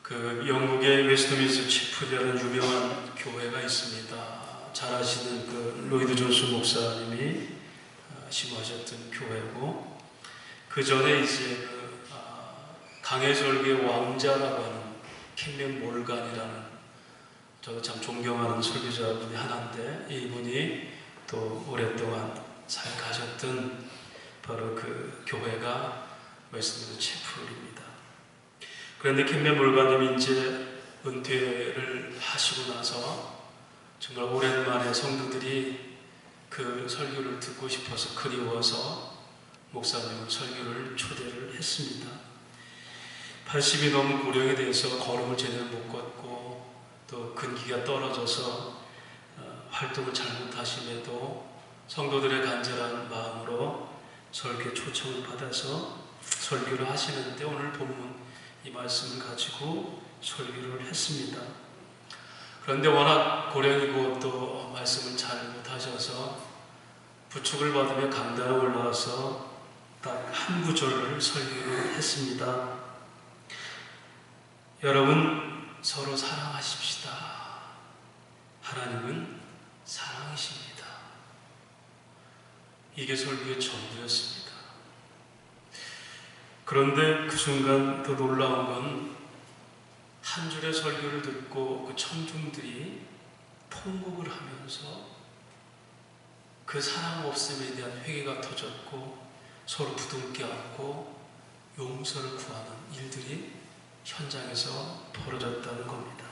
그 영국의 웨스트민스터 체플이라는 유명한 교회가 있습니다. 잘 아시는 그 로이드 존스 목사님이 시구하셨던 교회고, 그 전에 이제 강해설교의 왕자라고 하는 켄맨 몰간이라는, 저도 참 존경하는 설교자분이 하나인데, 이분이 또 오랫동안 사역하셨던 바로 그 교회가 웨스트민스터 체플입니다. 그런데 켄맨 몰간님이 이제 은퇴를 하시고 나서 정말 오랜만에 성도들이 그 설교를 듣고 싶어서 그리워서 목사님은 설교를 초대를 했습니다. 80이 넘은 고령에 대해서 걸음을 제대로 못 걷고 또 근기가 떨어져서 활동을 잘못하심에도 성도들의 간절한 마음으로 설교 초청을 받아서 설교를 하시는데, 오늘 본문 이 말씀을 가지고 설교를 했습니다. 그런데 워낙 고령이고 또 말씀을 잘 못하셔서 부축을 받으며 강단에 올라와서 딱 한 구절을 설교를 했습니다. 여러분, 서로 사랑하십시다. 하나님은 사랑이십니다. 이게 설교의 전부였습니다. 그런데 그 순간 더 놀라운 건, 한 줄의 설교를 듣고 그 청중들이 통곡을 하면서 그 사랑 없음에 대한 회개가 터졌고 서로 부둥켜 안고 용서를 구하는 일들이 현장에서 벌어졌다는 겁니다.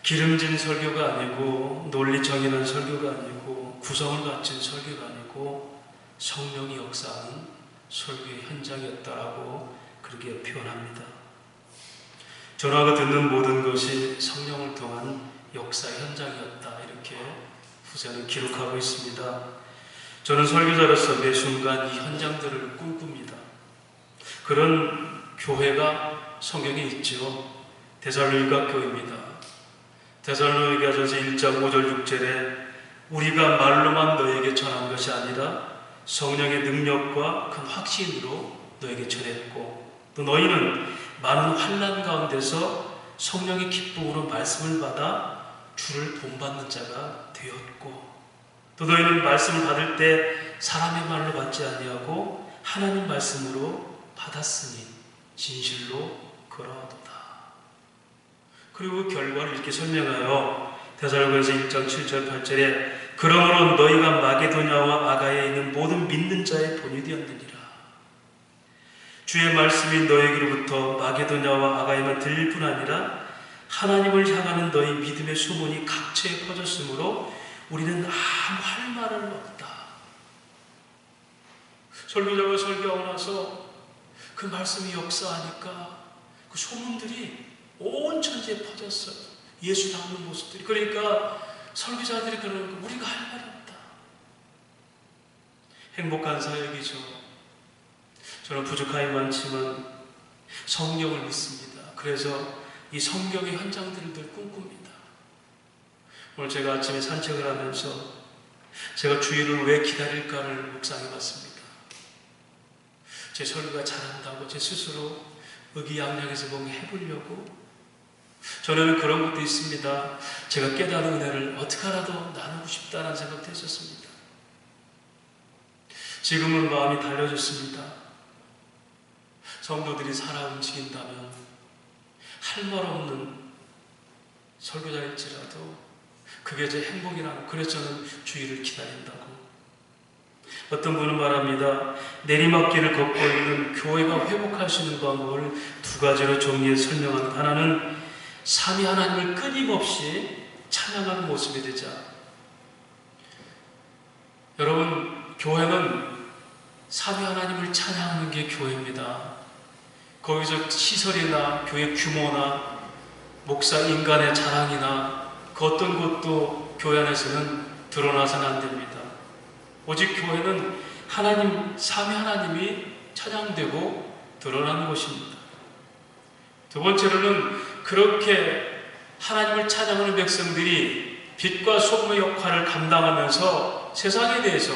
기름진 설교가 아니고 논리 정연한 설교가 아니고 구성을 갖춘 설교가 아니고 성령이 역사하는 설교의 현장이었다라고 그렇게 표현합니다. 전하가 듣는 모든 것이 성령을 통한 역사의 현장이었다, 이렇게 후세는 기록하고 있습니다. 저는 설교자로서 매 순간 이 현장들을 꿈꿉니다. 그런 교회가 성경에 있죠. 데살로니가 교회입니다. 데살로니가전서 1장 5절 6절에 우리가 말로만 너에게 전한 것이 아니라 성령의 능력과 큰 확신으로 너에게 전했고, 또 너희는 많은 환난 가운데서 성령의 기쁨으로 말씀을 받아 주를 본받는 자가 되었고, 또 너희는 말씀을 받을 때 사람의 말로 받지 아니하고 하나님 말씀으로 받았으니 진실로 그러하도다. 그리고 결과를 이렇게 설명하여 데살로니가서 1장 7절 8절에 그러므로 너희가 마게도냐와 아가야에 있는 모든 믿는 자의 본이 되었느니라. 주의 말씀이 너희에게로부터 마게도냐와 아가야에만 들릴 뿐 아니라 하나님을 향하는 너희 믿음의 소문이 각처에 퍼졌으므로 우리는 아무 할 말을 없다. 설교자가 설교하고 나서 그 말씀이 역사하니까 그 소문들이 온 천지에 퍼졌어요. 예수 닮은 모습들이. 그러니까 설교자들이 그러는 거, 우리가 할 말이 없다. 행복한 사역이죠. 저는 부족함이 많지만 성경을 믿습니다. 그래서 이 성경의 현장들을 늘 꿈꿉니다. 오늘 제가 아침에 산책을 하면서 제가 주일을 왜 기다릴까를 묵상해 봤습니다. 제 설교가 잘한다고 제 스스로 의기양양해서 뭔가 해보려고. 저는 그런 것도 있습니다. 제가 깨달은 은혜를 어떻게 하라도 나누고 싶다는 생각도 했었습니다. 지금은 마음이 달라졌습니다. 성도들이 살아 움직인다면 할 말 없는 설교자일지라도 그게 제 행복이라고, 그래서 저는 주일을 기다린다고. 어떤 분은 말합니다. 내리막길을 걷고 있는 교회가 회복할 수 있는 방법을 두 가지로 정리해서 설명한다. 하나는 삼위 하나님을 끊임없이 찬양하는 모습이 되자. 여러분, 교회는 삼위 하나님을 찬양하는 게 교회입니다. 거기서 시설이나 교회 규모나 목사 인간의 자랑이나 그 어떤 것도 교회 안에서는 드러나서는 안 됩니다. 오직 교회는 하나님, 삼위 하나님이 찬양되고 드러나는 것입니다. 두 번째로는 그렇게 하나님을 찬양하는 백성들이 빛과 소금의 역할을 감당하면서 세상에 대해서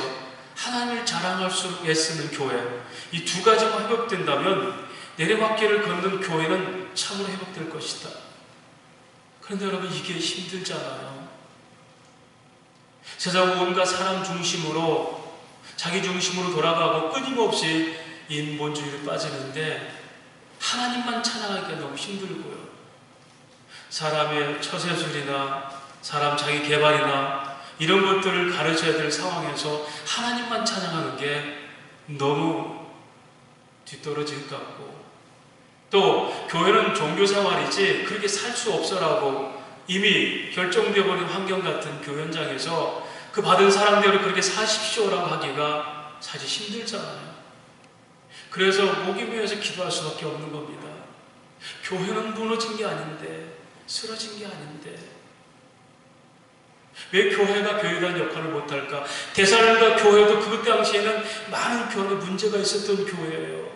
하나님을 자랑할 수 애쓰는 교회, 이 두 가지가 회복된다면 내리막길을 걷는 교회는 참으로 회복될 것이다. 그런데 여러분, 이게 힘들잖아요. 세상 온갖 사람 중심으로, 자기 중심으로 돌아가고 끊임없이 인본주의로 빠지는데 하나님만 찬양하기가 너무 힘들고요. 사람의 처세술이나 사람 자기 개발이나 이런 것들을 가르쳐야 될 상황에서 하나님만 찬양하는 게 너무 뒤떨어질 것 같고, 또 교회는 종교생활이지 그렇게 살 수 없어라고 이미 결정되어 버린 환경 같은 교회 현장에서 그 받은 사랑대로 그렇게 사십시오라고 하기가 사실 힘들잖아요. 그래서 목이 메어서 기도할 수밖에 없는 겁니다. 교회는 무너진 게 아닌데, 쓰러진 게 아닌데 왜 교회가 교회에 대한 역할을 못할까? 데살로니가 교회도 그 당시에는 많은 교회 문제가 있었던 교회예요.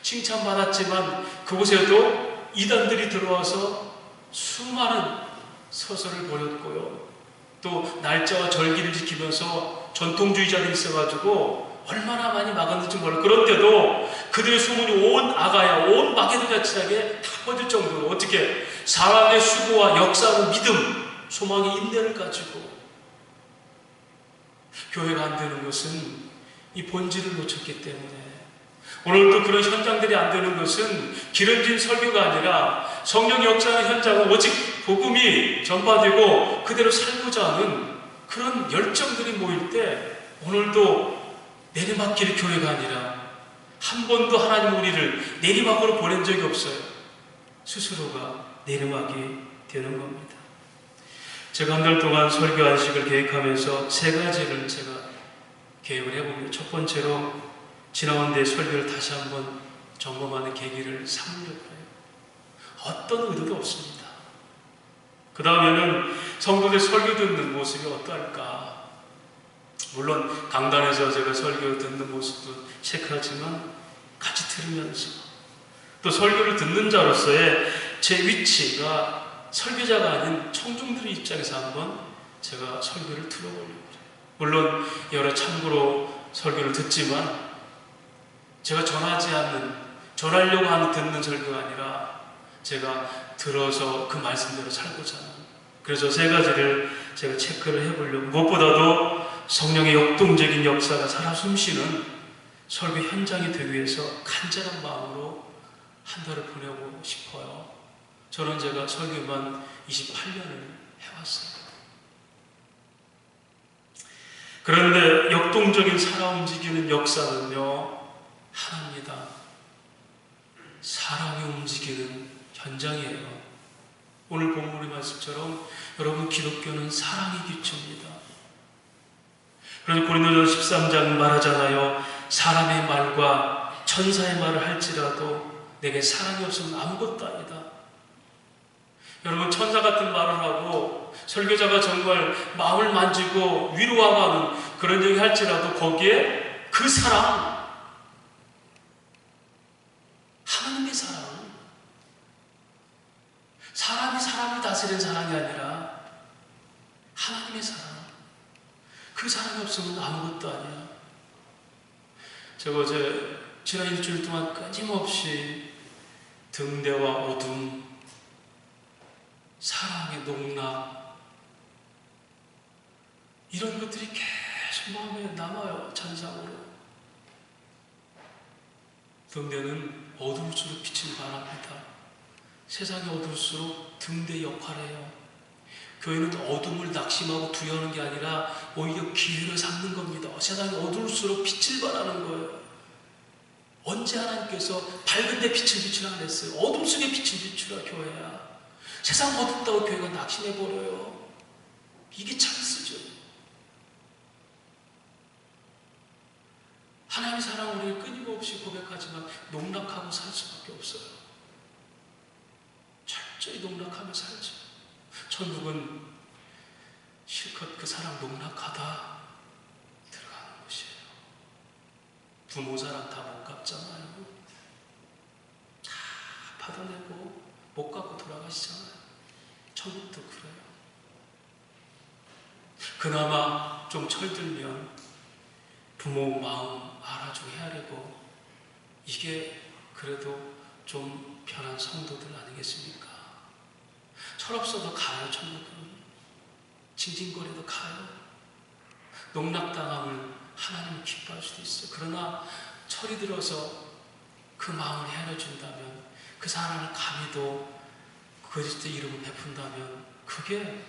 칭찬받았지만 그곳에도 이단들이 들어와서 수많은 서설을 보였고요. 또 날짜와 절기를 지키면서 전통주의자들이 있어가지고 얼마나 많이 막았는지 몰라요. 그런데도 그들의 소문이 온 아가야, 온 마게도냐 지역에 다 퍼질 정도로 어떻게 사람의 수고와 역사는 믿음, 소망의 인내를 가지고 교회가 안 되는 것은 이 본질을 놓쳤기 때문에, 오늘도 그런 현장들이 안 되는 것은 기름진 설교가 아니라 성령의 역사의 현장은 오직 복음이 전파되고 그대로 살고자 하는 그런 열정들이 모일 때, 오늘도 내리막길 교회가 아니라 한 번도 하나님 우리를 내리막으로 보낸 적이 없어요. 스스로가 내리막이 되는 겁니다. 제가 한 달 동안 설교 안식을 계획하면서 세 가지를 제가 계획을 해봅니다. 첫 번째로 지나온 내 설교를 다시 한번 점검하는 계기를 삼으려고 해요. 어떤 의도도 없습니다. 그 다음에는 성도들 설교 듣는 모습이 어떨까? 물론 강단에서 제가 설교 듣는 모습도 체크하지만 같이 들으면서 또 설교를 듣는 자로서의 제 위치가 설교자가 아닌 청중들의 입장에서 한번 제가 설교를 들어보려고 해요. 물론 여러 참고로 설교를 듣지만 제가 전하려고 하는 듣는 설교가 아니라 제가 들어서 그 말씀대로 살고자 하는, 그래서 세 가지를 제가 체크를 해보려고, 무엇보다도 성령의 역동적인 역사가 살아 숨쉬는 설교 현장이 되기 위해서 간절한 마음으로 한 달을 보내고 싶어요. 저는 제가 설교만 28년을 해왔어요. 그런데 역동적인 살아 움직이는 역사는요, 하나입니다. 사랑이 움직이는 현장이에요. 오늘 본문의 말씀처럼 여러분, 기독교는 사랑이 기초입니다. 그래서 고린도전서 13장 말하잖아요. 사람의 말과 천사의 말을 할지라도 내게 사랑이 없으면 아무것도 아니다. 여러분, 천사 같은 말을 하고 설교자가 정말 마음을 만지고 위로하고 하는 그런 얘기 할지라도 거기에 그 사랑, 하나님의 사랑, 사람이 사람을 다스리는 사랑이 아니라 하나님의 사랑, 그 사랑이 없으면 아무것도 아니야. 제가 어제 지난 일주일 동안 끊임없이 등대와 어둠, 사랑의 농락, 이런 것들이 계속 마음에 남아요. 잔상으로. 등대는 어두울수록 빛을 발합니다. 세상이 어두울수록 등대의 역할이에요. 교회는 어둠을 낙심하고 두려워하는 게 아니라 오히려 기회를 삼는 겁니다. 세상이 어두울수록 빛을 발하는 거예요. 언제 하나님께서 밝은데 빛을 비추라 그랬어요? 어둠 속에 빛을 비추라 교회야. 세상 어둡다고 교회가 낙심해버려요. 이게 찬스죠. 하나님의 사랑 우리를 끊임없이 고백하지만 농락하고 살 수밖에 없어요. 철저히 농락하며 살죠. 천국은 실컷 그 사랑 농락하다 들어가는 곳이에요. 부모 사랑 다 못 갚잖아요. 다 받아내고 못 갚고 돌아가시잖아요. 천국도 그래요. 그나마 좀 철들면 부모 마음 알아주고 헤아리고 이게 그래도 좀 편한 성도들 아니겠습니까? 철없어도 가요. 천국은 징징거려도 가요. 농락당함을 하나님은 기뻐할 수도 있어요. 그러나 철이 들어서 그 마음을 헤아려준다면, 그 사랑을 감히도 그리스도의 이름을 베푼다면 그게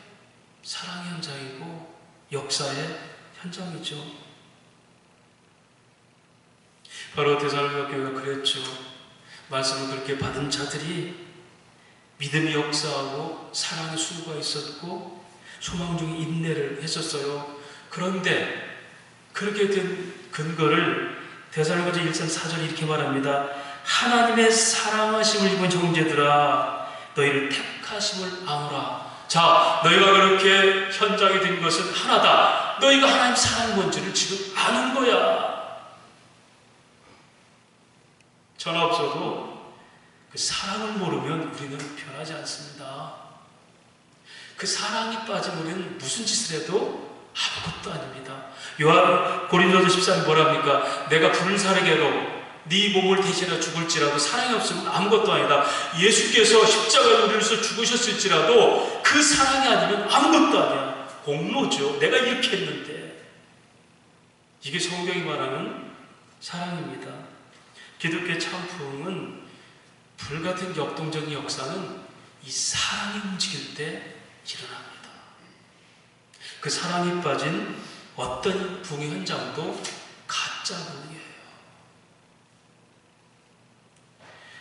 사랑의 현장이고 역사의 현장이죠. 바로 데살로니가 교회가 그랬죠. 말씀을 그렇게 받은 자들이 믿음의 역사하고 사랑의 수고가 있었고 소망 중에 인내를 했었어요. 그런데 그렇게 된 근거를 데살로니가서 1장 4절에 이렇게 말합니다. 하나님의 사랑하심을 입은 형제들아, 너희를 택하심을 아노라. 자, 너희가 그렇게 현장이 된 것은 하나다. 너희가 하나님 사랑이 뭔지를 지금 아는 거야. 전화 없어도 그 사랑을 모르면 우리는 변하지 않습니다. 그 사랑이 빠진 우리는 무슨 짓을 해도 아무것도 아닙니다. 고린도서 14장 뭐랍니까? 내가 불사르게로 네 몸을 대신해 죽을지라도 사랑이 없으면 아무것도 아니다. 예수께서 십자가에 우리를 위해서 죽으셨을지라도 그 사랑이 아니면 아무것도 아니야. 공로죠. 내가 이렇게 했는데. 이게 성경이 말하는 사랑입니다. 기독교의 참풍은 불같은 역동적인 역사는 이 사랑이 움직일 때 일어납니다. 그 사랑이 빠진 어떤 부흥의 현장도 가짜 부흥이에요.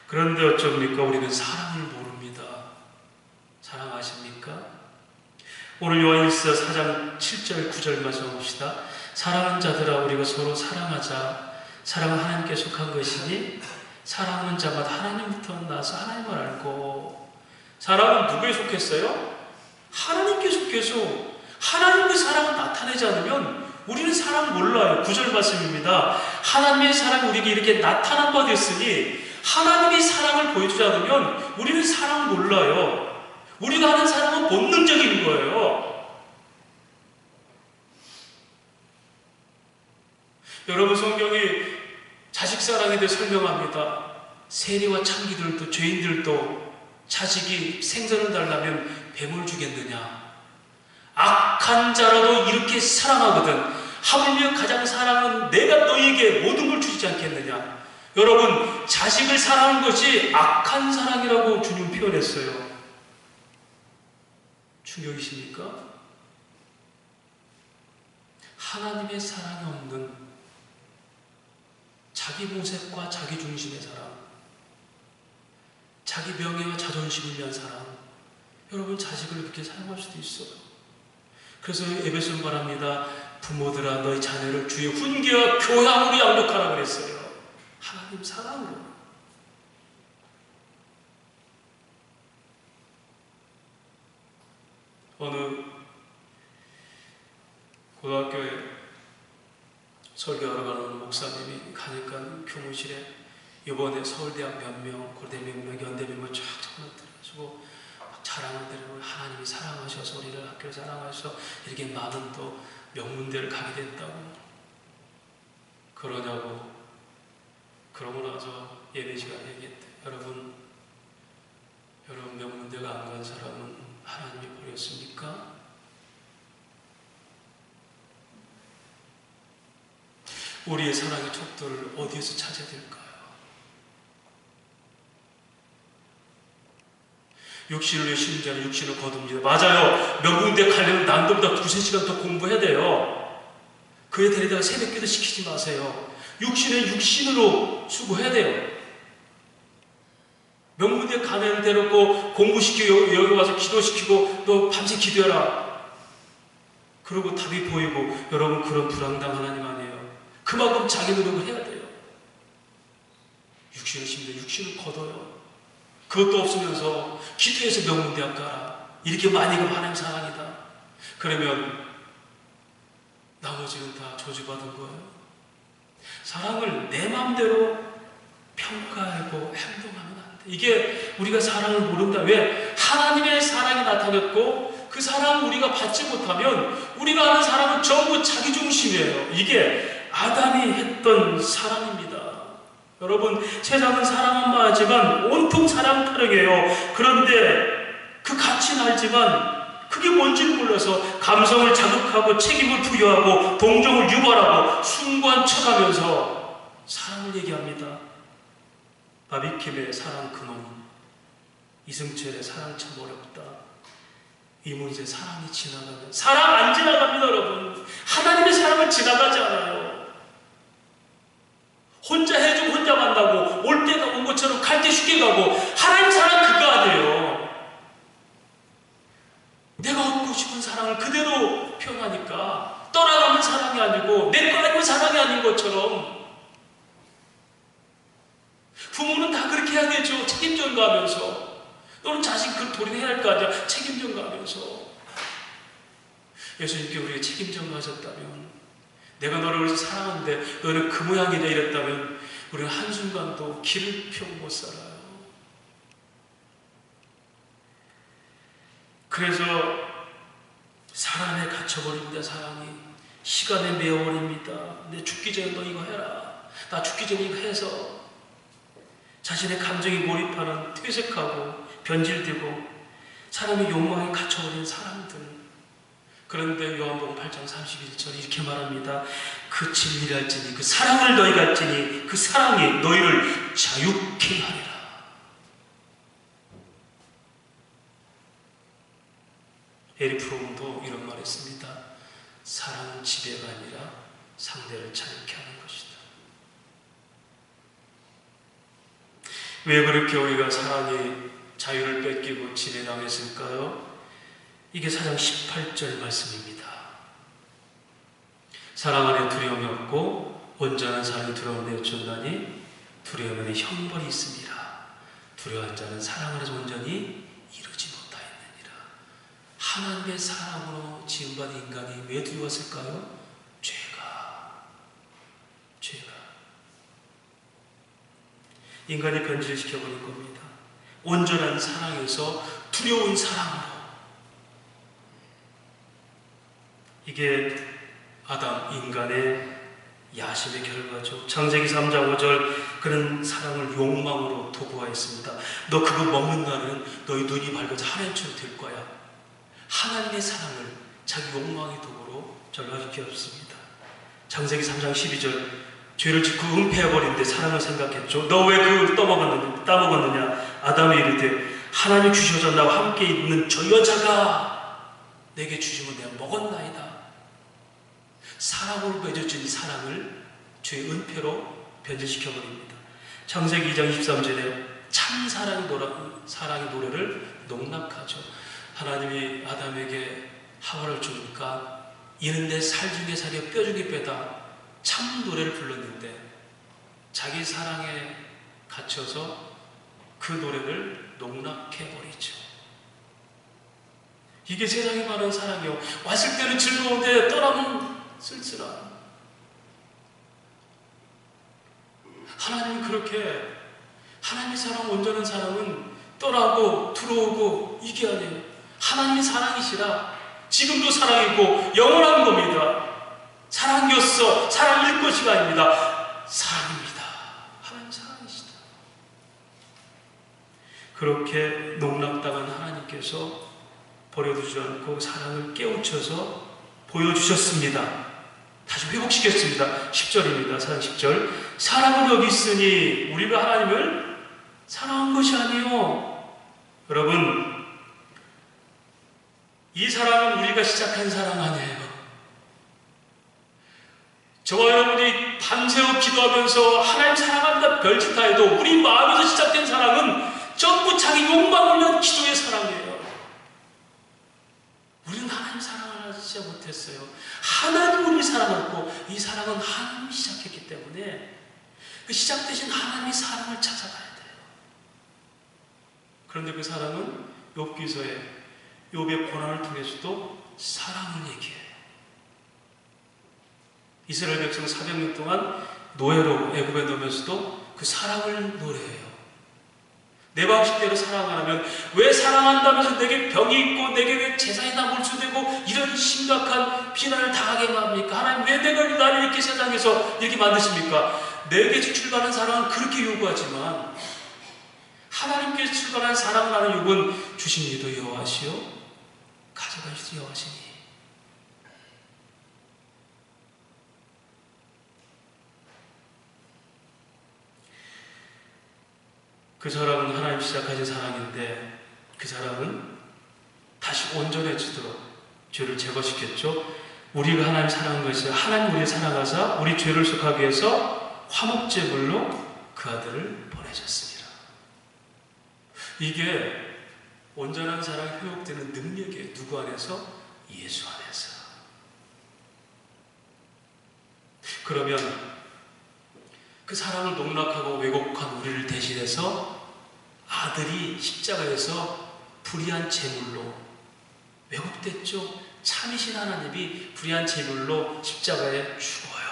그런데 어쩝니까? 우리는 사랑을 모릅니다. 사랑 아십니까? 오늘 요한일서 4장 7절 9절 말씀 봅시다. 사랑하는 자들아, 우리가 서로 사랑하자. 사랑은 하나님께 속한 것이니 사랑하는 자마다 하나님부터 나서 하나님을 알고. 사랑은 누구에 속했어요? 하나님께 속해서 하나님의 사랑을 나타내지 않으면 우리는 사랑 몰라요. 9절 말씀입니다. 하나님의 사랑이 우리에게 이렇게 나타난 바 됐으니 하나님의 사랑을 보여주지 않으면 우리는 사랑을 몰라요. 우리가 하는 사랑은 본능적인 거예요. 여러분, 성경이 자식 사랑에 대해 설명합니다. 세리와 창기들도 죄인들도 자식이 생선을 달라면 뱀을 주겠느냐. 악한 자라도 이렇게 사랑하거든. 하물며 가장 사랑은 내가 너희에게 모든 걸 주지 않겠느냐. 여러분, 자식을 사랑하는 것이 악한 사랑이라고 주님 표현했어요. 충격이십니까? 하나님의 사랑이 없는 자기 봉색과 자기 중심의 사랑, 자기 명예와 자존심을 위한 사랑, 여러분 자식을 그렇게 사용할 수도 있어요. 그래서 에베소는 말합니다. 부모들아, 너희 자녀를 주의 훈계와 교양으로 양육하라 그랬어요. 하나님 사랑으로. 어느 고등학교에 설교하러 가는 목사님이 가니까 교무실에 이번에 서울대학 몇 명, 고대 몇 명, 연대 몇 명 쫙 적어놓더라고. 막 자랑을 드리고 하나님이 사랑하셔서 우리를 학교를 사랑하셔서 이렇게 많은 또 명문대를 가게 됐다고. 그러냐고. 그러고 나서 예배 시간에 얘기했대. 여러분 명문대가 안 간 사람은 하나님이 버렸습니까? 우리의 사랑의 척도를 어디에서 찾아야 될까요? 육신을 위해 쉬는 자는 육신을 거둡니다. 맞아요. 명문대 가려면 남들보다 2-3시간 더 공부해야 돼요. 그에 데려다가 새벽기도 시키지 마세요. 육신에 육신으로 수고해야 돼요. 명문대 가면 데려고 공부시키고 여기 와서 기도시키고 너 밤새 기도해라. 그러고 답이 보이고. 여러분, 그런 불황당 하나님 아니에요. 그만큼 자기 노력을 해야 돼요. 육신을 심는데 육신을 거둬요. 그것도 없으면서 기도해서 명문대학 가라. 이렇게 많이 가면 하나님 사랑이다. 그러면 나머지는 다 저주받은 거예요. 사랑을 내 마음대로 평가하고 행동하면 안 돼. 이게 우리가 사랑을 모른다. 왜? 하나님의 사랑이 나타났고 그 사랑을 우리가 받지 못하면 우리가 하는 사랑은 전부 자기 중심이에요. 이게 아담이 했던 사랑입니다. 여러분, 세상은 사랑만 하지만 온통 사랑 타령해요. 그런데 그 가치는 알지만 그게 뭔지를 몰라서 감성을 자극하고 책임을 부여하고 동정을 유발하고 순관쳐가면서 사랑을 얘기합니다. 바비킴의 사랑 근원, 이승철의 사랑 참 어렵다, 이문세 사랑이 지나가면, 사랑 안 지나갑니다. 여러분, 하나님의 사랑은 지나가지 않아요. 혼자 해주고 혼자 만나고 올 때가 온 것처럼 갈 때 쉽게 가고, 하나님 사랑 그거 아니에요. 내가 얻고 싶은 사랑을 그대로 표현하니까 떠나가는 사랑이 아니고 내 거 아니면 사랑이 아닌 것처럼. 부모는 다 그렇게 해야 되죠. 책임 전가하면서. 너는 자식 그 도리해야 할 거 아니야. 책임 전가하면서. 예수님께 우리가 책임 전가하셨다면, 내가 너를 그래서 사랑하는데 너는 그 모양이다 이랬다면 우리는 한순간도 길을 펴고 못 살아요. 그래서 사랑에 갇혀버립니다. 사랑이 시간에 메어버립니다. 내 죽기 전에 너 이거 해라, 나 죽기 전에 이거 해서 자신의 감정에 몰입하는, 퇴색하고 변질되고 사람의 욕망에 갇혀버린 사람들. 그런데 요한복음 8장 31절 이렇게 말합니다. 그 진리를 알지니, 그 사랑을 너희가 알지니 그 사랑이 너희를 자유케 하리라. 에릭 프롬도 이런 말 했습니다. 사랑은 지배가 아니라 상대를 자유케 하는 것이다. 왜 그렇게 우리가 사랑이 자유를 뺏기고 지배당했을까요? 이게 사장 18절 말씀입니다. 사랑 안에 두려움이 없고 온전한 사랑이 두려움을 내쫓는다니, 두려움에는 형벌이 있습니다. 두려워한 자는 사랑 안에서 온전히 이루지 못하였느니라. 하나님의 사랑으로 지음받은 인간이 왜 두려웠을까요? 죄가 인간의 변질을 시켜버린 겁니다. 온전한 사랑에서 두려운 사랑으로. 이게 아담, 인간의 야심의 결과죠. 창세기 3장 5절, 그는 사랑을 욕망으로 도구화했습니다. 너 그거 먹는 날은 너희 눈이 밝아서 하나님처럼 될 거야. 하나님의 사랑을 자기 욕망의 도구로 전락시켰습니다. 창세기 3장 12절, 죄를 짓고 은폐해버리는데 사랑을 생각했죠. 너 왜 그걸 따먹었느냐? 아담이 이르되 하나님 주셔서 나와 함께 있는 저 여자가 내게 주시면 내가 먹었나이다. 사랑으로 맺어진 이 사랑을 죄의 은폐로 변질시켜버립니다. 창세기 2장 23절에 참 사랑의 노래를 농락하죠. 하나님이 아담에게 하와를 주니까 이는 내 살 중에 살이 뼈 중에 뼈다, 참 노래를 불렀는데 자기 사랑에 갇혀서 그 노래를 농락해버리죠. 이게 세상에 말하는 사랑이요. 왔을 때는 즐거운데 떠나면 쓸쓸함. 하나님은 그렇게, 하나님의 사랑, 온전한 사랑은 떠나고 들어오고 이게 아니에요. 하나님이 사랑이시라. 지금도 사랑이고 영원한 겁니다. 사랑이었어, 사랑일 것이가 아닙니다. 사랑입니다. 하나님 사랑이시다. 그렇게 농락당한 하나님께서 버려두지 않고 사랑을 깨우쳐서 보여주셨습니다. 다시 회복시켰습니다. 10절입니다. 사랑 10절. 사랑은 여기 있으니 우리가 하나님을 사랑한 것이 아니요. 여러분, 이 사랑은 우리가 시작한 사랑 아니에요. 저와 여러분이 밤새워 기도하면서 하나님 사랑합니다 별짓 다 해도 우리 마음에서 시작된 사랑은 전부 자기 욕망을 위한 기도의 사랑이에요. 우리는 하나님 사랑을 하지 못했어요. 하나님 우리를 사랑했고 이 사랑은 하나님이 시작했기 때문에 그 시작되신 하나님의 사랑을 찾아가야 돼요. 그런데 그 사랑은 욥기서에 욥의 고난을 통해서도 사랑을 얘기해요. 이스라엘 백성 400년 동안 노예로 애굽에 넣으면서도 그 사랑을 노래해요. 내 방식대로 사랑 안 하면 왜 사랑한다면서 내게 병이 있고 내게 왜 재산이나 몰수되고 이런 심각한 비난을 당하게 합니까? 하나님 왜 나를 이렇게 세상에서 이렇게 만드십니까? 내게 출발한 사랑은 그렇게 요구하지만 하나님께서 출발한 사랑을 하는 요구는 주신 이도 여호와시요 가져가시도 여호와시니 그 사랑은 하나님 시작하신 사랑인데 그 사랑은 다시 온전해지도록 죄를 제거시켰죠. 우리가 하나님 사랑한 것이 하나님 우리를 사랑하사 우리 죄를 속하기 위해서 화목제물로 그 아들을 보내셨습니다. 이게 온전한 사랑이 회복되는 능력이에요. 누구 안에서? 예수 안에서. 그러면 그 사랑을 농락하고 왜곡한 우리를 대신해서 아들이 십자가에서 불의한 제물로 왜곡됐죠. 참이신 하나님이 불의한 제물로 십자가에 죽어요.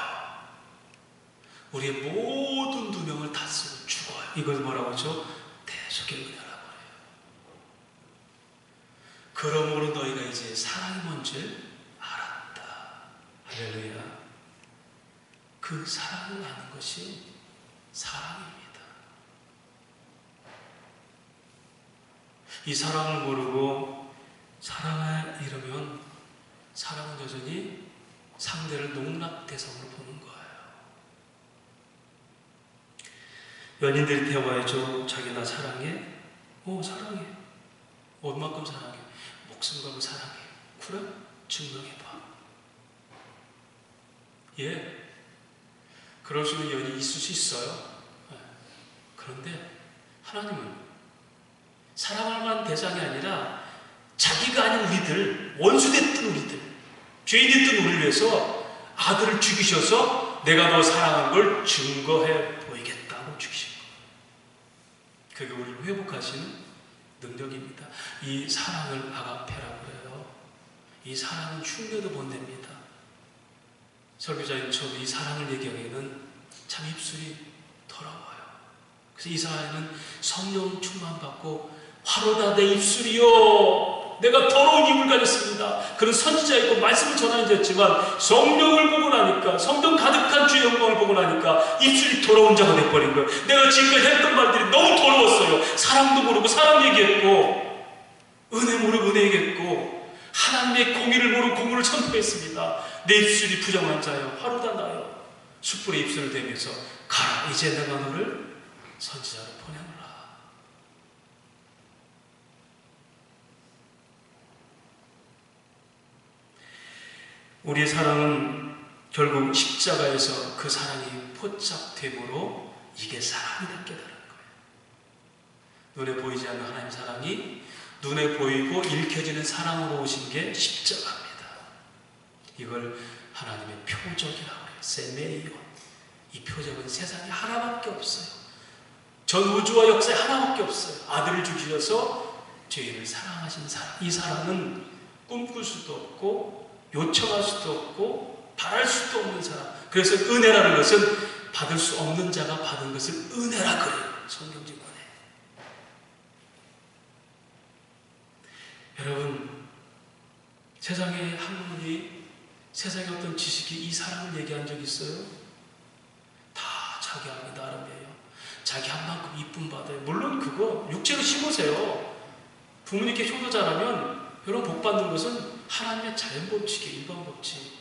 우리의 모든 누명을 다 쓰고 죽어요. 이걸 뭐라고 하죠? 대속의 은혜라고 해요. 그러므로 너희가 이제 사랑이 뭔지 알았다. 할렐루야. 그 사랑을 아는 것이 사랑입니다. 이 사랑을 모르고 사랑을 잃으면 사랑은 여전히 상대를 농락대상으로 보는 거예요. 연인들이 대화해줘. 자기 나 사랑해? 사랑해. 얼마큼 사랑해? 목숨 걸고 사랑해. 그래? 증명해봐. 예. 그럴 수 있는 연인이 있을 수 있어요. 그런데 하나님은 사랑할 만한 대상이 아니라 자기가 아닌 우리들, 원수됐던 우리들, 죄인됐던 우리를 위해서 아들을 죽이셔서 내가 너 사랑한 걸 증거해 보이겠다고 죽이신 거예요. 그게 우리를 회복하시는 능력입니다. 이 사랑을 아가페라고 해요. 이 사랑은 흉내도 못 냅니다. 설교자인 저도 이 사랑을 얘기하기에는 참 입술이 더러워요. 그래서 이 사랑에는 성령 충만받고 화로다 내 입술이요 내가 더러운 입을 가졌습니다. 그런 선지자이고 말씀을 전하는 자였지만 성령을 보고 나니까 성령 가득한 주의 영광을 보고 나니까 입술이 더러운 자가 돼버린 거예요. 내가 지금까지 했던 말들이 너무 더러웠어요. 사랑도 모르고 사랑 얘기했고 은혜 모르고 은혜 얘기했고 하나님의 공의를 모르고 공의를 선포했습니다. 내 입술이 부정한 자여 화로다 나여 숯불에 입술을 대면서 가라 이제 내가 너를 선지자로 보내노라. 우리의 사랑은 결국 십자가에서 그 사랑이 포착됨으로 이게 사랑이다 깨달은 거예요. 눈에 보이지 않는 하나님 사랑이 눈에 보이고 읽혀지는 사랑으로 오신 게 십자가입니다. 이걸 하나님의 표적이라고 해요. 세메이온. 이 표적은 세상에 하나밖에 없어요. 전 우주와 역사에 하나밖에 없어요. 아들을 주셔서 죄인을 사랑하신 사랑. 이 사랑은 꿈꿀 수도 없고 요청할 수도 없고 바랄 수도 없는 사랑. 그래서 은혜라는 것은 받을 수 없는 자가 받은 것을 은혜라 그래요. 성경적 은혜. 여러분, 세상에 학문이 세상의 어떤 지식이 이 사랑을 얘기한 적 있어요? 다 자기 하기 나름이에요. 자기 한 만큼 이쁨 받아요. 물론 그거 육체로 심으세요. 부모님께 효도 잘하면 여러분 복 받는 것은 하나님의 자연 법칙이에요. 일반 법칙.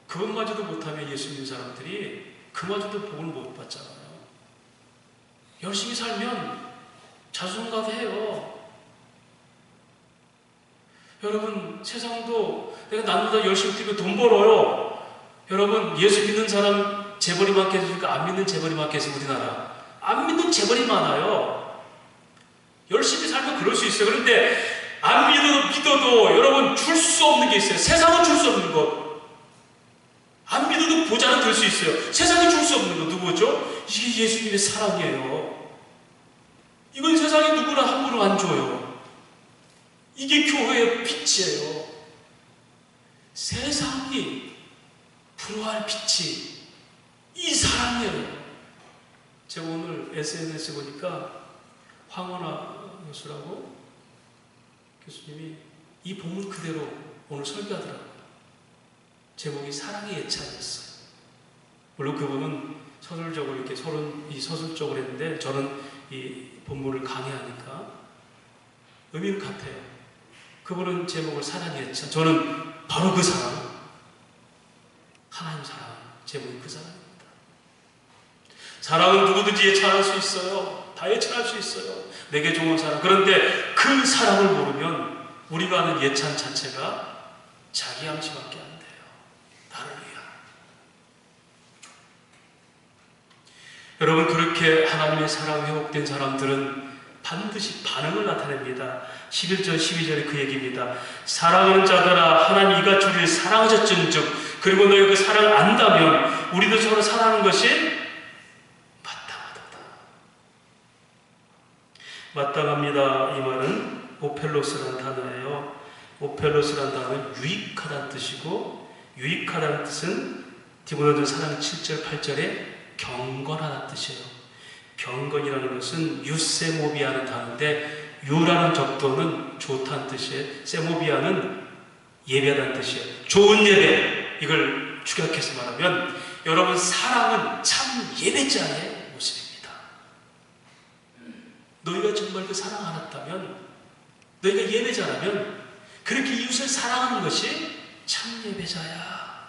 그것마저도 못하면 예수 믿는 사람들이 그마저도 복을 못 받잖아요. 열심히 살면 자수성가해요. 여러분 세상도 내가 남보다 열심히 뛰고 돈 벌어요. 여러분 예수 믿는 사람 재벌이 많겠습니까? 안 믿는 재벌이 많겠습니까? 우리나라 안 믿는 재벌이 많아요. 열심히 살면 그럴 수 있어요. 그런데 안 믿어도 여러분 줄 수 없는 게 있어요. 세상은 줄 수 없는 것. 안 믿어도 보좌는 될 수 있어요. 세상이 줄 수 없는 것 누구죠? 이게 예수님의 사랑이에요. 이건 세상에 누구나 함부로 안 줘요. 이게 교회의 빛이에요. 세상이 부러워할 빛이 이 사랑이에요. 제가 오늘 SNS 보니까 황원아 교수라고 교수님이 이 본문 그대로 오늘 설교하더라고요. 제목이 사랑의 예찬이었어요. 물론 그분은 서술적으로 이렇게 서술적으로 했는데 저는 이 본문을 강의하니까 의미는 같아요. 그분은 제목을 사랑의 예찬, 저는 바로 그 사랑, 하나님 사랑, 제목이 그 사랑입니다. 사랑은 누구든지 예찬할 수 있어요. 다 예찬할 수 있어요. 내게 좋은 사랑. 그런데 그 사랑을 모르면 우리가 하는 예찬 자체가 자기 암시밖에 안 돼요. 나를 위한. 여러분, 그렇게 하나님의 사랑이 회복된 사람들은 반드시 반응을 나타냅니다. 11절 12절에 그 얘기입니다. 사랑하는 자들아 하나님 이가 주를 사랑하셨은즉 그리고 너희 그 사랑을 안다면 우리도 서로 사랑하는 것이 마땅하도다. 마땅합니다. 이 말은 오펠로스라는 단어예요. 오펠로스라는 단어는 유익하다는 뜻이고, 유익하다는 뜻은 디모데전서 4장 7절 8절에 경건하다는 뜻이에요. 경건이라는 것은 유세모비아는 단어인데, 유라는 적도는 좋다는 뜻이에요. 세모비아는 예배하다는 뜻이에요. 좋은 예배, 이걸 축약해서 말하면 여러분, 사랑은 참 예배자의 모습입니다. 너희가 정말 그 사랑 알았다면, 너희가 예배자라면 그렇게 이웃을 사랑하는 것이 참 예배자야.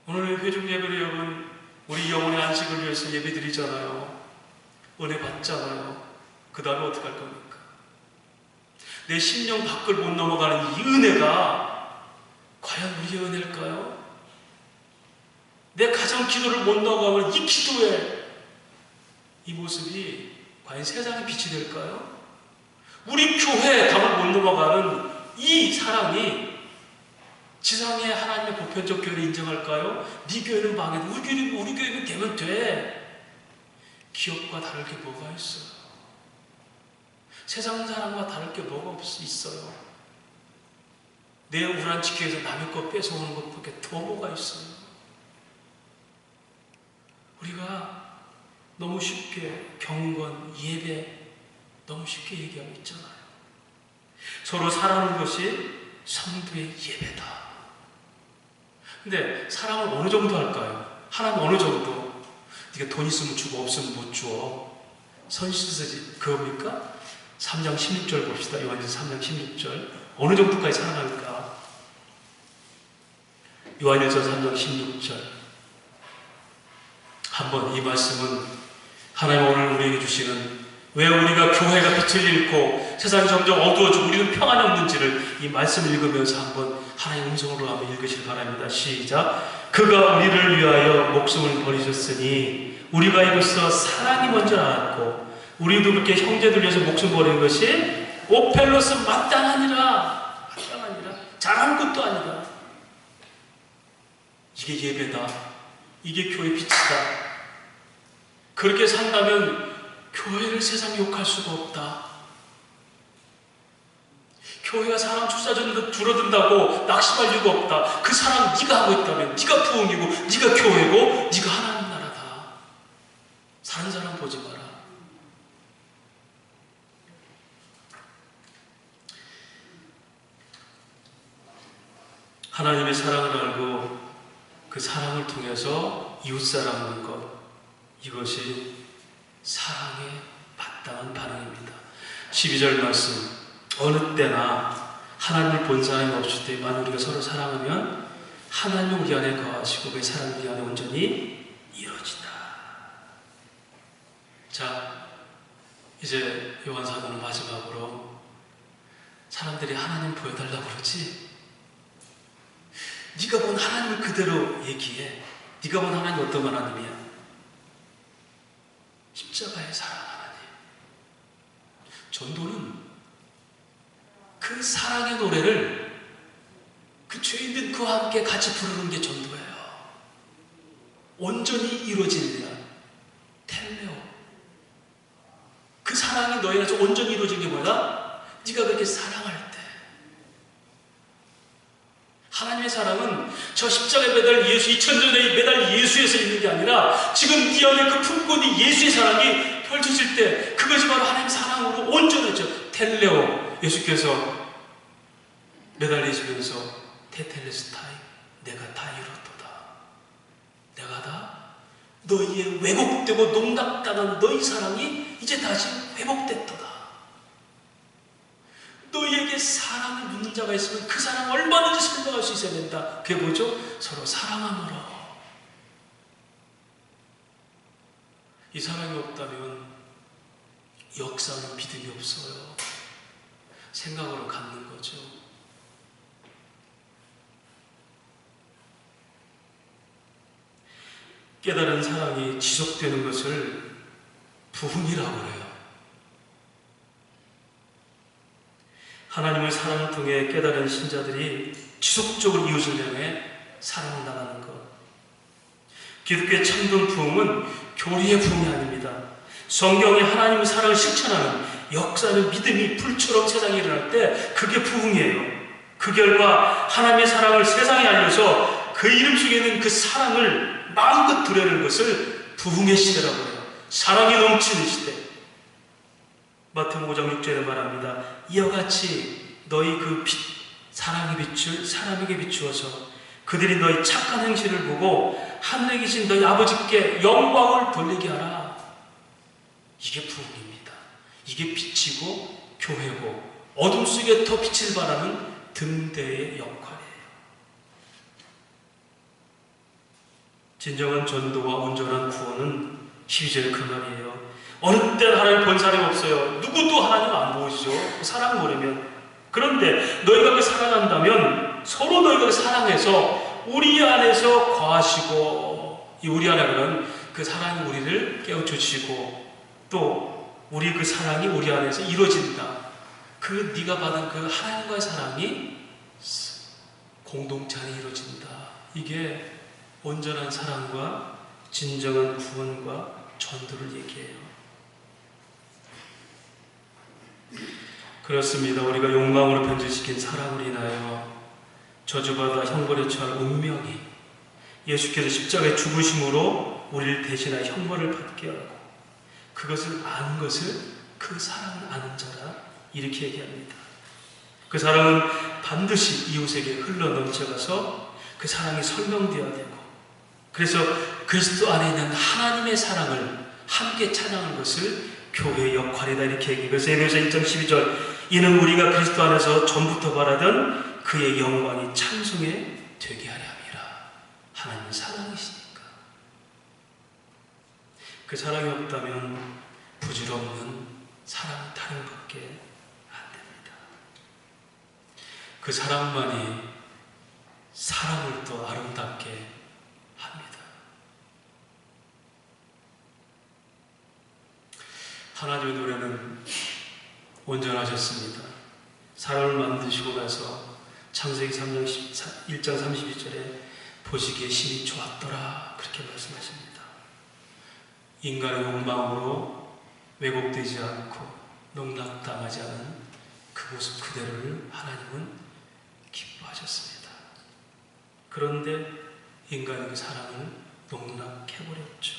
오늘 회중 예배를 여러분, 우리 영혼의 안식을 위해서 예배 드리잖아요. 은혜 받잖아요. 그 다음에 어떻게 할 겁니까? 내 심령 밖을 못 넘어가는 이 은혜가 과연 우리의 은혜일까요? 내 가정 기도를 못 넘어가면 이 기도의 이 모습이 과연 세상의 빛이 될까요? 우리 교회에 답을 못 넘어가는 이 사랑이 지상의 하나님의 보편적 교회를 인정할까요? 네 교회는 망해도 우리 교회는 되면 돼. 기업과 다를 게 뭐가 있어요? 세상 사람과 다를 게 뭐가 있어요? 내 우란 지키에서 남의 것 뺏어오는 것밖에 더 뭐가 있어요? 우리가 너무 쉽게 경건, 예배 너무 쉽게 얘기하고 있잖아요. 서로 사랑하는 것이 성도의 예배다. 근데 사랑을 어느 정도 할까요? 하나님 어느 정도? 네가 돈 있으면 주고 없으면 못 줘. 선실서지 그겁니까? 3장 16절 봅시다. 요한일서 3장 16절. 어느 정도까지 사랑할까? 요한일서 3장 16절. 한번 이 말씀은 하나님 오늘 우리에게 주시는, 왜 우리가 교회가 빛을 잃고 세상이 점점 어두워지고 우리는 평안이 없는지를 이 말씀을 읽으면서 한번 하나님의 음성으로 한번 읽으시길 바랍니다. 시작. 그가 우리를 위하여 목숨을 버리셨으니 우리가 이로써 사랑이 먼저 나왔고 우리도 그렇게 형제들 위해서 목숨 버리는 것이 오펠로스 마땅하니라. 잘하는 것도 아니다. 이게 예배다. 이게 교회 빛이다. 그렇게 산다면 교회를 세상에 욕할 수가 없다. 교회가 사람 쫓아주는 것 줄어든다고 낙심할 이유가 없다. 그 사람 네가 하고 있다면 네가 부흥이고 네가 교회고 네가 하나님 나라다. 사는 사람 보지 마라. 하나님의 사랑을 알고 그 사랑을 통해서 이웃사랑하는 것, 이것이 사랑에 마땅한 반응입니다. 12절 말씀, 어느 때나 하나님을 본 사람이 없을 때만 우리가 서로 사랑하면 하나님은 우리 안에 거하시고 그 사랑이 우리 안에 온전히 이루어진다. 자, 이제 요한사도는 마지막으로 사람들이 하나님 보여달라고 그러지? 네가 본 하나님을 그대로 얘기해. 네가 본 하나님 어떤 하나님이야? 십자가의 사랑 하나님. 전도는 그 사랑의 노래를 그 죄인들 그와 함께 같이 부르는 게 전도예요. 온전히 이루어지느냐. 텔레오. 그 사랑이 너희 안에서 온전히 이루어진 게 뭐야? 네가 그렇게 사랑할 때. 하나님의 사랑은 저 십자가에 매달 예수, 2000년에 매달 예수에서 있는 게 아니라 지금 네 안에 그 품고 있는 예수의 사랑이 펼쳐질 때 그것이 바로 하나님의 사랑으로 온전해져. 텔레오, 예수께서 매달리시면서 테텔레스타이, 내가 다 이뤘도다. 내가 다 너희의 왜곡되고 농락당한 너희 사랑이 이제 다시 회복됐도다. 너희에게 사랑을 묻는 자가 있으면 그 사랑 얼마든지 설명할 수 있어야 된다. 그게 뭐죠? 서로 사랑함으로. 이 사랑이 없다면 역사는 믿음이 없어요. 생각으로 갖는 거죠. 깨달은 사랑이 지속되는 것을 부흥이라고 해요. 하나님의 사랑을 통해 깨달은 신자들이 지속적으로 이웃을 향해 사랑을 나가는 것. 기독교의 참된 부흥은 교리의 부흥이 아닙니다. 성경에 하나님의 사랑을 실천하는 역사는 믿음이 불처럼 세상에 일어날 때 그게 부흥이에요. 그 결과 하나님의 사랑을 세상에 알려서 그 이름 속에 있는 그 사랑을 마음껏 드러내는 것을 부흥의 시대라고 해요. 사랑이 넘치는 시대. 마태복음 5장 6절에 말합니다. 이와 같이 너희 그 사랑의 빛을 사람에게 비추어서 그들이 너희 착한 행실을 보고 하늘에 계신 너희 아버지께 영광을 돌리게 하라. 이게 부흥입니다. 이게 빛이고 교회고 어둠 속에 더 빛을 발하는 등대의 역할이에요. 진정한 전도와 온전한 구원은 12절의 그 말이에요. 어느 때 하나님 본 사람이 없어요. 누구도 하나님 안 보시죠. 사랑 모르면. 그런데 너희가 그 사랑한다면 서로 너희가 사랑해서 우리 안에서 거하시고 이 우리 안에 그런 그 사랑이 우리를 깨우쳐주시고 또 우리 그 사랑이 우리 안에서 이루어진다. 그 네가 받은 그 하나님과의 사랑이 공동체 안에 이루어진다. 이게 온전한 사랑과 진정한 구원과 전도를 얘기해요. 그렇습니다. 우리가 욕망으로 변질시킨 사랑으로 인하여 저주받아 형벌에 처할 운명이 예수께서 십자가에 죽으심으로 우리를 대신하여 형벌을 받게 하고 그것을 아는 것을 그 사랑을 아는 자라 이렇게 얘기합니다. 그 사랑은 반드시 이웃에게 흘러넘쳐가서 그 사랑이 설명되어야 되고 그래서 그리스도 안에 있는 하나님의 사랑을 함께 찬양하는 것을 교회의 역할이다 이렇게 얘기해요. 그래서 에베소서 1장 12절 이는 우리가 그리스도 안에서 전부터 바라던 그의 영광이 찬송에 되게 하려 함이라. 하나님은 사랑이시니까. 그 사랑이 없다면 부질없는 사랑 타령밖에 안 됩니다. 그 사랑만이 사랑을 더 아름답게 합니다. 하나님의 노래는 온전하셨습니다. 사람을 만드시고 나서 창세기 3장 1장 32절에 보시기에 심히 좋았더라 그렇게 말씀하십니다. 인간의 욕망으로 왜곡되지 않고 농락당하지 않은 그 모습 그대로를 하나님은 기뻐하셨습니다. 그런데 인간의 그 사랑을 농락해버렸죠.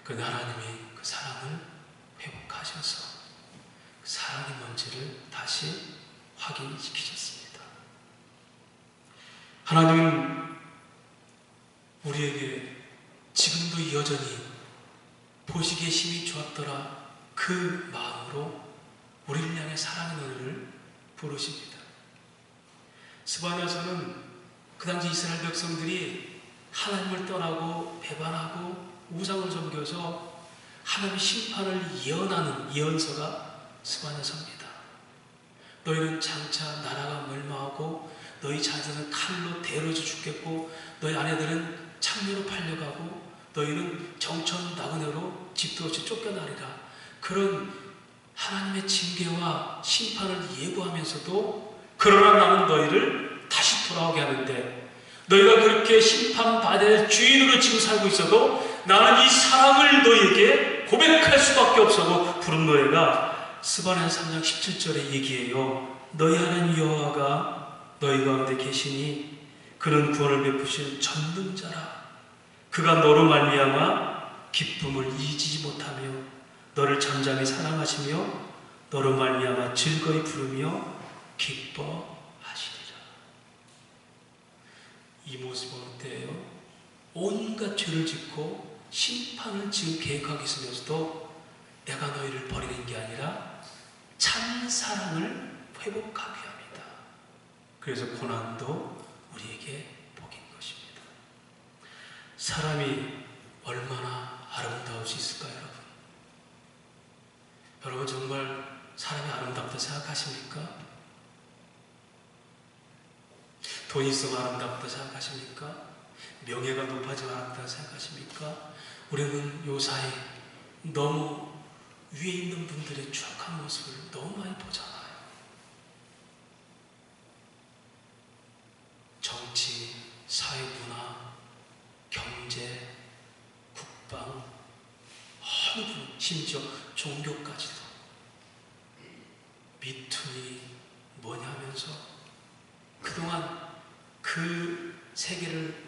그런데 하나님이 그 사랑을 회복하셔서 그 사랑의 뭔지를 다시 확인시키셨습니다. 하나님은 우리에게 지금도 여전히 보시기에 심히 좋았더라 그 마음으로 우리를 향해 사랑의 노래를 부르십니다. 스바냐서는 그 당시 이스라엘 백성들이 하나님을 떠나고 배반하고 우상을 섬겨서 하나님의 심판을 예언하는 예언서가 스바냐서입니다. 너희는 장차 나라가 멸망하고 너희 자녀들은 칼로 대로져 죽겠고 너희 아내들은 창녀로 팔려가고 너희는 정천 나그네로 집도 없이 쫓겨나리라. 그런 하나님의 징계와 심판을 예고하면서도 그러나 나는 너희를 다시 돌아오게 하는데 너희가 그렇게 심판받을 주인으로 지금 살고 있어도 나는 이 사랑을 너희에게 고백할 수밖에 없어고 부른 노래가 스바냐 3장 17절에 얘기해요. 너희 하나님 여호와가 너희 가운데 계시니 그는 구원을 베푸신 전능자라. 그가 너로 말미암아 기쁨을 잊지 못하며 너를 잠잠히 사랑하시며 너로 말미암아 즐거이 부르며 기뻐하시리라. 이 모습을 볼 때예요. 온갖 죄를 짓고 심판을 지금 계획하고 있으면서도 내가 너희를 버리는 게 아니라 참 사랑을 회복하게 합니다. 그래서 고난도 우리에게 복인 것입니다. 사람이 얼마나 아름다울 수 있을까요, 여러분? 여러분 정말 사람이 아름답다 생각하십니까? 돈이 있으면 아름답다 생각하십니까? 명예가 높아지면 아름답다 생각하십니까? 우리는 요사이 너무 위에 있는 분들의 추악한 모습을 너무 많이 보잖아요. 정치, 사회문화, 경제, 국방, 어느 분, 심지어 종교까지도 미투니 뭐냐 하면서 그동안 그 세계를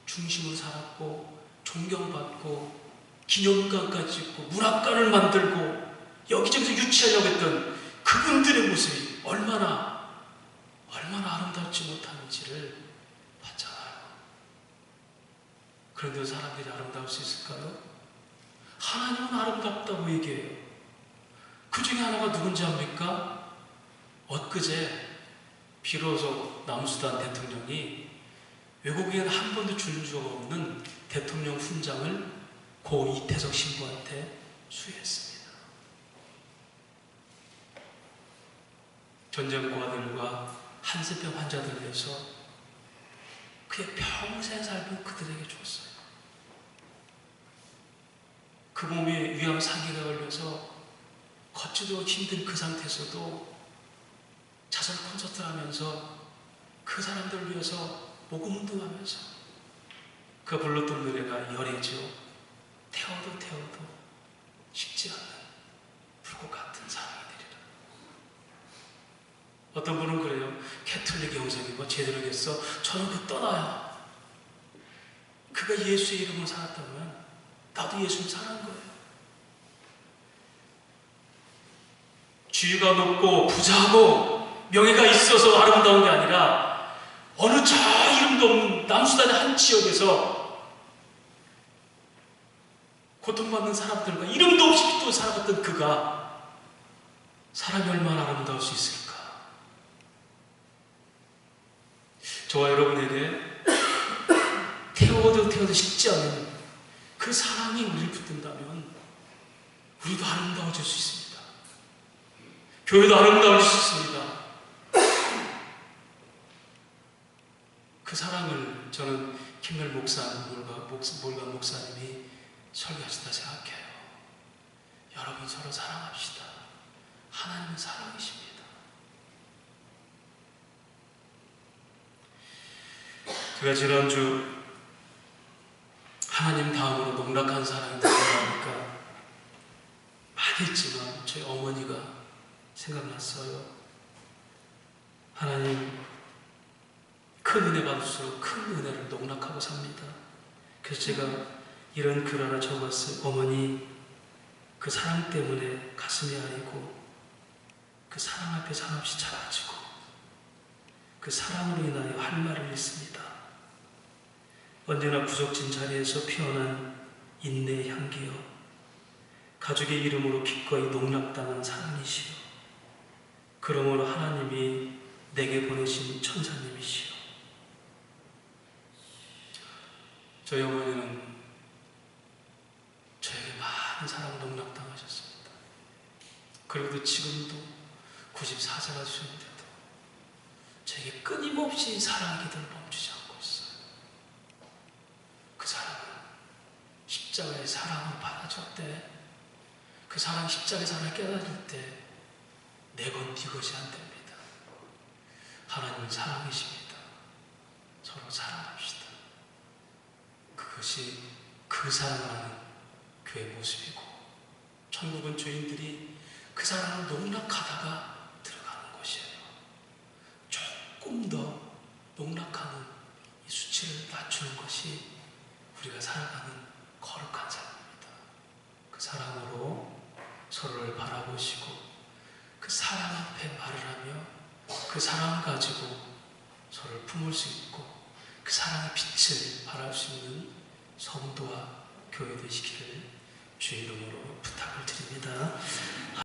중심으로 살았고 존경받고 기념관까지 짓고 문학관을 만들고 여기저기서 유치하려고 했던 그분들의 모습이 얼마나 아름답지 못한지를 봤잖아요. 그런데 사람들이 아름다울 수 있을까요? 하나님은 아름답다고 얘기해요. 그 중에 하나가 누군지 압니까? 엊그제 비로소 남수단 대통령이 외국인 한 번도 준 적 없는 대통령 훈장을 고 이태석 신부한테 수여했습니다. 전쟁고아들과 한센병 환자들을 위해서 그의 평생 삶을 그들에게 줬어요. 그 몸에 위암 상기가 걸려서 걷지도 힘든 그 상태에서도 자선 콘서트를 하면서 그 사람들을 위해서 모금운동하면서 그가 불렀던 노래가 열애죠. 태워도 식지 않는 불꽃 같은 사랑이 되리라. 어떤 분은 그래요. 캐톨릭 영성이 뭐 제대로 됐어. 저는 그 떠나야. 그가 예수의 이름으로 살았다면 나도 예수님 사랑한 거예요. 지위가 높고 부자하고 명예가 있어서 아름다운 게 아니라 어느 저 이름도 없는 남수단의 한 지역에서 고통받는 사람들과 이름도 없이 또 살아갔던 그가 사람이 얼마나 아름다울 수 있을까? 저와 여러분에게 태워도 식지 않는 그 사랑이 우리를 붙든다면 우리도 아름다워질 수 있습니다. 교회도 아름다워질 수 있습니다. 그 사랑을 저는 김멸 몰간 목사님이 설교하신다 생각해요. 여러분 서로 사랑합시다. 하나님은 사랑이십니다. 제가 지난주 하나님 다음으로 농락한 사람이 누구니까 많이 있지만 저희 어머니가 생각났어요. 하나님 큰 은혜 받을수록 큰 은혜를 농락하고 삽니다. 그래서 제가 이런 글 하나 적었어요. 어머니 그 사랑 때문에 가슴이 아리고 그 사랑 앞에 한없이 작아지고 그 사랑으로 인하여 할 말을 잃습니다. 언제나 구석진 자리에서 피어난 인내의 향기여 가족의 이름으로 기꺼이 농락당한 사랑이시여 그러므로 하나님이 내게 보내신 천사님이시여. 저희 어머니는 저에게 많은 사랑을 농락당하셨습니다. 그리고 지금도 94세가 되셨는데도 저에게 끊임없이 사랑의 기도를 멈추지 않고 있어요. 그 사랑은 십자가의 사랑을 받아줄 때, 그 사랑 십자가의 사랑을 깨달을 때 내 것, 네 것이 안 됩니다. 하나님은 사랑이십니다. 서로 사랑합시다. 그것이 그 사랑을 하는 교회의 모습이고 천국은 죄인들이 그 사랑을 농락하다가 들어가는 곳이에요. 조금 더 농락하는 빛을 낮추는 것이 우리가 살아가는 거룩한 삶입니다. 그 사랑으로 서로를 바라보시고 그 사랑 앞에 말을 하며 그 사랑 가지고 서로를 품을 수 있고 그 사랑의 빛을 발할 수 있는 성도와 교회 되시기를 주의 이름으로 부탁을 드립니다.